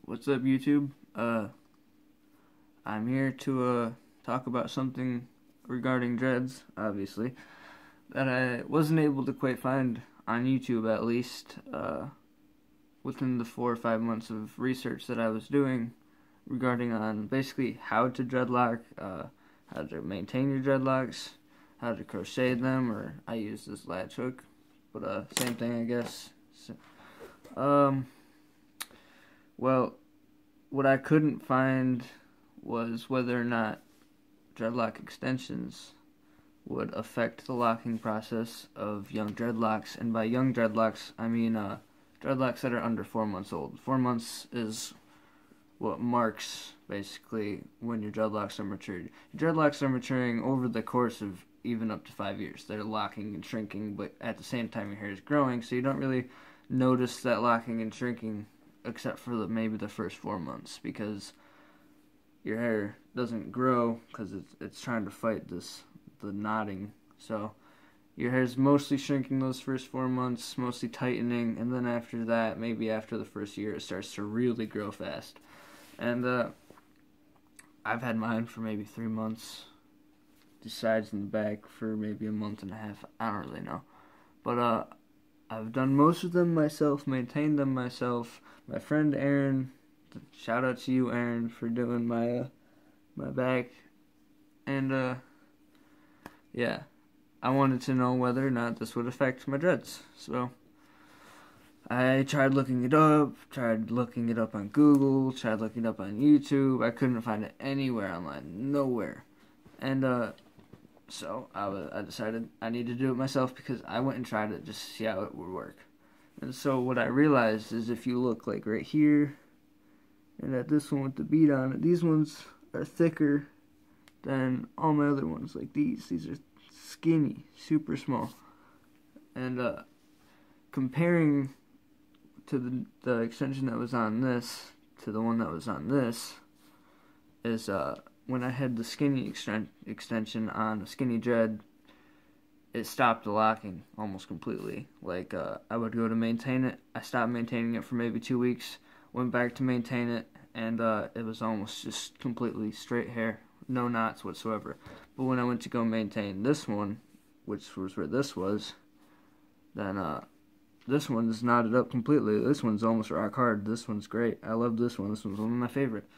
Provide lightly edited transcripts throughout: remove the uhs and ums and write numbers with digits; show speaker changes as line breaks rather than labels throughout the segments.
What's up, YouTube? I'm here to talk about something regarding dreads, obviously, that I wasn't able to quite find on YouTube, at least, within the 4 or 5 months of research that I was doing regarding on basically how to dreadlock, how to maintain your dreadlocks, how to crochet them, or I use this latch hook, but same thing, I guess. So, well, what I couldn't find was whether or not dreadlock extensions would affect the locking process of young dreadlocks, and by young dreadlocks, I mean dreadlocks that are under 4 months old. 4 months is what marks, basically, when your dreadlocks are matured. Your dreadlocks are maturing over the course of even up to 5 years. They're locking and shrinking, but at the same time your hair is growing, so you don't really notice that locking and shrinking except for maybe the first 4 months, because your hair doesn't grow because it's trying to fight the knotting. So your hair's mostly shrinking those first 4 months, mostly tightening, and then after that, maybe after the first year, it starts to really grow fast. And I've had mine for maybe 3 months, the sides and the back for maybe a month and a half. I don't really know, but I've done most of them myself, maintained them myself. My friend Aaron, shout out to you, Aaron, for doing my back. And yeah, I wanted to know whether or not this would affect my dreads. So I tried looking it up on Google, tried looking it up on YouTube. I couldn't find it anywhere online, nowhere. And so I decided I need to do it myself, because I went and tried it just to see how it would work. And so what I realized is, if you look like right here, and at this one with the bead on it, these ones are thicker than all my other ones, like these. These are skinny, super small. And comparing to the extension that was on this to the one that was on this is when I had the skinny extension on a skinny dread, it stopped the locking almost completely. Like, I would go to maintain it, I stopped maintaining it for maybe 2 weeks, went back to maintain it, and it was almost just completely straight hair, no knots whatsoever. But when I went to go maintain this one, which was where this was, then this one's knotted up completely. This one's almost rock hard. This one's great. I love this one. This one's one of my favorite.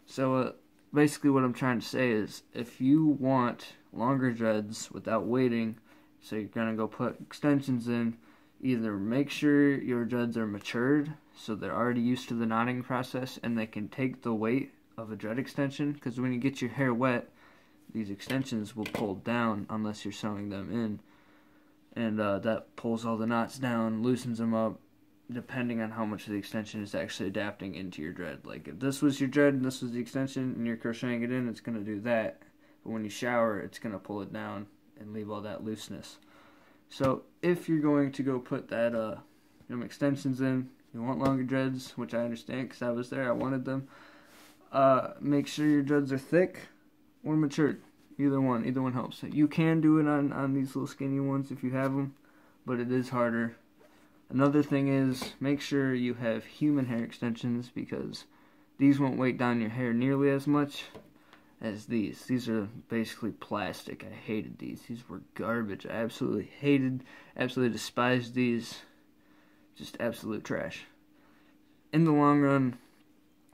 So basically what I'm trying to say is, if you want longer dreads without waiting, so you're going to go put extensions in, either make sure your dreads are matured, so they're already used to the knotting process, and they can take the weight of a dread extension, because when you get your hair wet, these extensions will pull down unless you're sewing them in, and that pulls all the knots down, loosens them up, depending on how much of the extension is actually adapting into your dread. Like, if this was your dread and this was the extension and you're crocheting it in, it's going to do that. But when you shower, it's going to pull it down and leave all that looseness. So if you're going to go put that extensions in, you want longer dreads, which I understand because I was there, I wanted them. Make sure your dreads are thick or matured. Either one helps. You can do it on these little skinny ones if you have them, but it is harder. Another thing is, make sure you have human hair extensions, because these won't weight down your hair nearly as much as these. These are basically plastic. I hated these. These were garbage. I absolutely despised these. Just absolute trash. In the long run,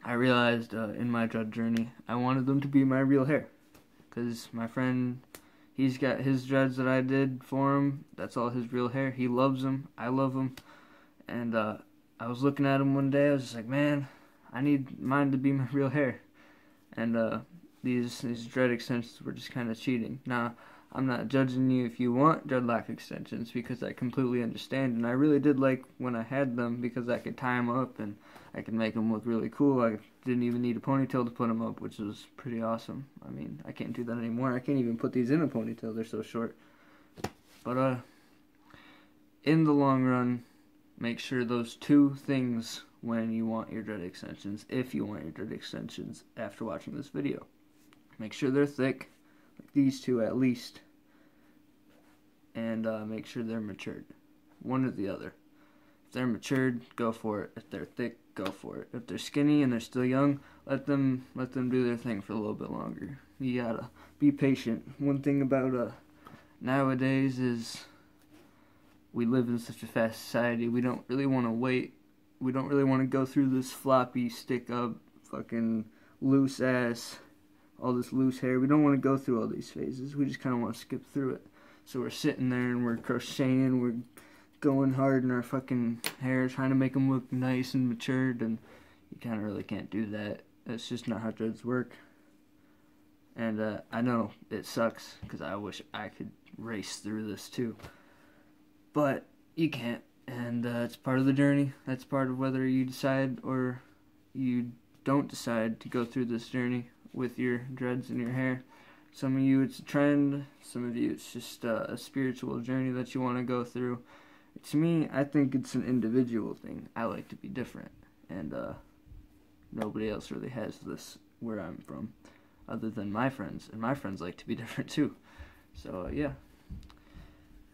I realized in my dread journey, I wanted them to be my real hair. Because my friend, he's got his dreads that I did for him. That's all his real hair. He loves them. I love them. And I was looking at him one day. I was just like, man, I need mine to be my real hair. And these dread extensions were just kind of cheating. Now, I'm not judging you if you want dreadlock extensions, because I completely understand. And I really did like when I had them, because I could tie them up and I could make them look really cool. I didn't even need a ponytail to put them up, which was pretty awesome. I mean, I can't do that anymore. I can't even put these in a ponytail. They're so short. But in the long run, make sure those two things when you want your dread extensions, if you want your dread extensions after watching this video. Make sure they're thick, like these two at least, and make sure they're matured. One or the other. If they're matured, go for it. If they're thick, go for it. If they're skinny and they're still young, let them do their thing for a little bit longer. You gotta be patient. One thing about nowadays is we live in such a fast society. We don't really want to wait. We don't really want to go through this floppy, stick up, fucking loose ass, all this loose hair. We don't want to go through all these phases. We just kind of want to skip through it. So we're sitting there and we're crocheting, we're going hard in our fucking hair, trying to make them look nice and matured, and you kind of really can't do that. That's just not how dreads work. And I know it sucks, because I wish I could race through this too. But you can't, and it's part of the journey. That's part of whether you decide or you don't decide to go through this journey with your dreads and your hair. Some of you it's a trend, some of you it's just a spiritual journey that you want to go through. To me, I think it's an individual thing. I like to be different, and nobody else really has this where I'm from, other than my friends, and my friends like to be different too. So yeah,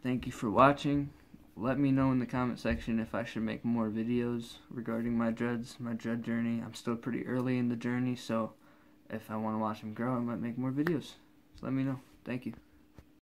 thank you for watching. Let me know in the comment section if I should make more videos regarding my dreads, my dread journey. I'm still pretty early in the journey, so if I want to watch them grow, I might make more videos. So let me know. Thank you.